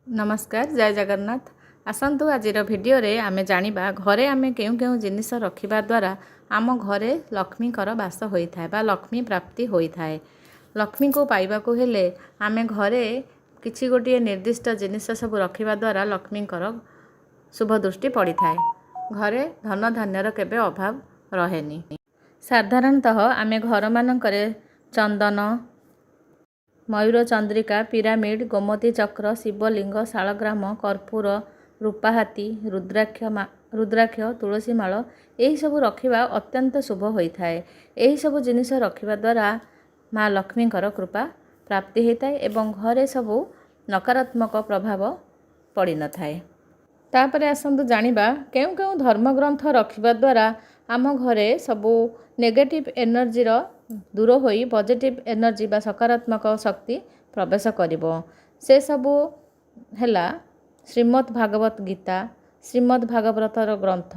नमस्कार जय जगन्नाथ। आसतु आज भिडियो रे आमे जानिबा घरे आमे केउ केउ जिनिस रखिबा द्वारा आम घरे लक्ष्मी कर वास होइथाय बा लक्ष्मी प्राप्ति होइथाय। लक्ष्मी को पाइबा को हेले आमे घरे किछि गोटिए निर्दिष्ट जिनिस सब रखिबा द्वारा लक्ष्मी कर शुभ दृष्टि पड़ी थाए। घरे धन धान्यर केबे अभाव रहेनी। साधारणतः आमे घर मानकरे चंदन, मयूर चंद्रिका, पिरामिड, गोमती चक्र, शिवलिंग, शालग्राम, कर्पूर, रूपाहाती, रुद्राक्ष, तुलसी माल यही सब रखिबा अत्यंत शुभ होइथाए। यही सब जिनिस रखिबा द्वारा माँ लक्ष्मी कृपा प्राप्ति होता है एवं घरे सब नकारात्मक प्रभाव पड़ी न थाए। तापरे आसंतु जानिबा केउ केउ धर्मग्रंथ रखिबा द्वारा आम घरे सबू नेगेटिव एनर्जी दूर होई पॉजिटिव एनर्जी बा सकारात्मक शक्ति प्रवेश करिवो। से सबू हैला श्रीमद् भागवत गीता, श्रीमद् भागवतर ग्रंथ,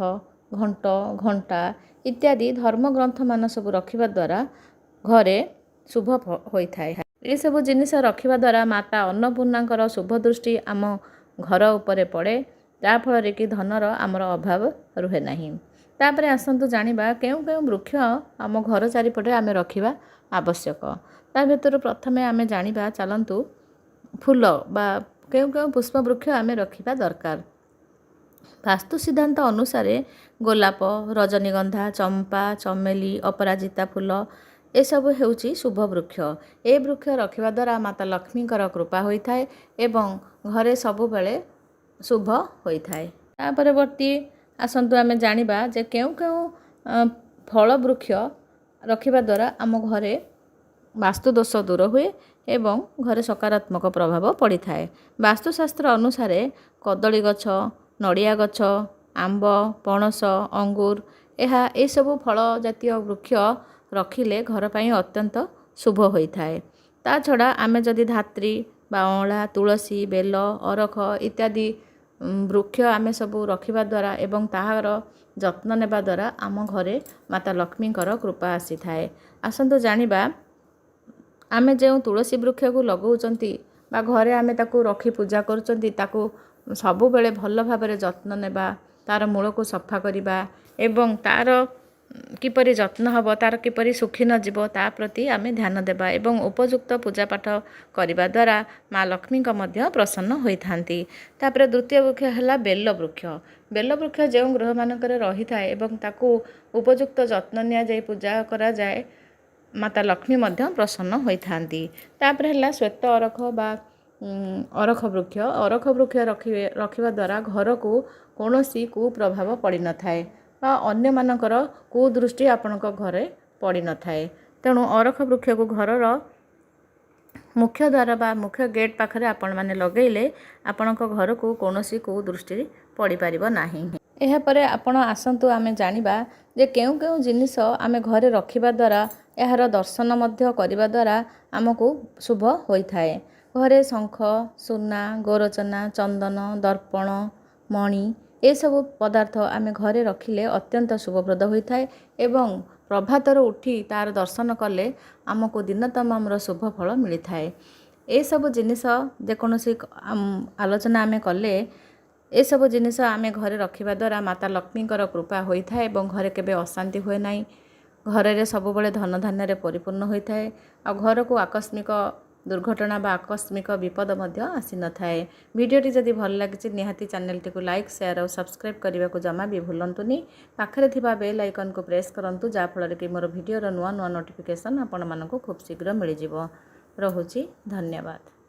घंटा इत्यादि धर्म ग्रंथ मान सब रखिबा द्वारा घरे शुभ होइथाय। ए सब जिनिस रखिबा द्वारा माता अन्नपूर्णांकर शुभ दृष्टि आम घर उपरे पड़े, जा फल कि धनर आमर अभाव रुहे नहीं। तापरे आसंतु जानिबा केउ केउ वृक्ष आम घर चारिपटे आमे रखिबा आवश्यक। ता भीतर प्रथमे आमे जानिबा चलंतु फूल बा केउ केउ पुष्प वृक्ष आमे रखिबा दरकार। वास्तु सिद्धांत अनुसार गोलाप, रजनीगंधा, चंपा, चमेली, अपराजिता फूल ए सब हेउची शुभ वृक्ष। ए वृक्ष रखिबा द्वारा माता लक्ष्मी कृपा होइथाय एवं घरे सबु बेले शुभ होइथाय। ता परवर्ती आसंतु आमे जानिबा जे केउ केउ फल वृक्ष रखिबा द्वारा आम घरे वास्तु दोष दूर हुए एवं घरे सकारात्मक प्रभाव पड़ी थाए। वास्तुशास्त्र अनुसार कदली गछ, नड़िया गछ, आंब, पणस, अंगूर ए सबु फल जातीय वृक्ष रखिले घर पाई अत्यंत शुभ होइथाए। ता छड़ा आमे जदि धात्री बा अँला, तुलसी, बेल, अरख इत्यादि वृक्ष आमे सबू रखिबा द्वारा एवं ताहार जत्न नेबा द्वारा आम घरे माता लक्ष्मी कृपा आसी थाए। आसंतु जानिबा आमे जो तुलसी वृक्ष को लगाउचंती बा घरे आमे ताकू रखी पूजा करूचंती ताकू सबु बेले भल भाबरे जत्न नेबा, तार मूल को सफा करिबा एवं तार किपरि जत्न हबो, तार किपरि सुखी न जीवो ता प्रति आमे ध्यान देबा एवं उपयुक्त पूजा पाठ करिबा द्वारा माँ लक्ष्मी का मध्य प्रसन्न होइथांती। तापर द्वितीय वृक्ष हैला बेल वृक्ष। बेल वृक्ष जो गृह मानकर रही थाए एवं ताकू उपयुक्त जत्न निया जाय पूजा करा जाय माता लक्ष्मी मध्य प्रसन्न होइथांती। तापर हैला श्वेत अरख बा अरख वृक्ष। अरख वृक्ष रखिबा द्वारा घर को कौनसी कुप्रभाव पड़ी न थाए बा अन्य मानकर कुदृष्टि आपणक घरे पड़ी न थाए। तेणु अरख वृक्ष को घरर मुख्य द्वार बा मुख्य गेट पाखरे आपण माने लगेले आपणक घर को कौनसी कुदृष्टि पड़ी पारिबो नाही। एहा परे आपण आसंतु आमे जानिबा जे केउ केउ जिनिस आमे घरे रखिबा द्वारा एहार दर्शन मध्य करिबा द्वारा आमको शुभ होइथाए। घरे शंख, सुना, गोरचना, चंदन, दर्पण, मणि ए सब पदार्थ आमे घरे रखिले अत्यंत शुभप्रद होइथाए एवं प्रभातर उठी तार दर्शन कले आमको दिन तमामर शुभ फल मिली थाए। ए सब जिनिस जेकोसी आलोचना आमे कले ए सब जिनिस आमे घरे रखिबा द्वारा माता लक्ष्मी कृपा होइथाए एवं घरे केबे अशांति हुए नाही। घरे सब बेले धन धान्य परिपूर्ण होइथाए आ घर को आकस्मिक दुर्घटना बा आकस्मिक विपद मध्य आसी न थाए। वीडियोटी जदि भल लागिछि निहाती चैनल टी को लाइक, शेयर और सब्सक्राइब करने को जमा भी भूलंतुनी। पाखरे थिबा बेल आइकन को प्रेस करंतु जा फल कि मोर वीडियो नुआ नुआ नोटिफिकेशन आपण मानक खूब शीघ्र मिल जिवो। रहुछि धन्यवाद।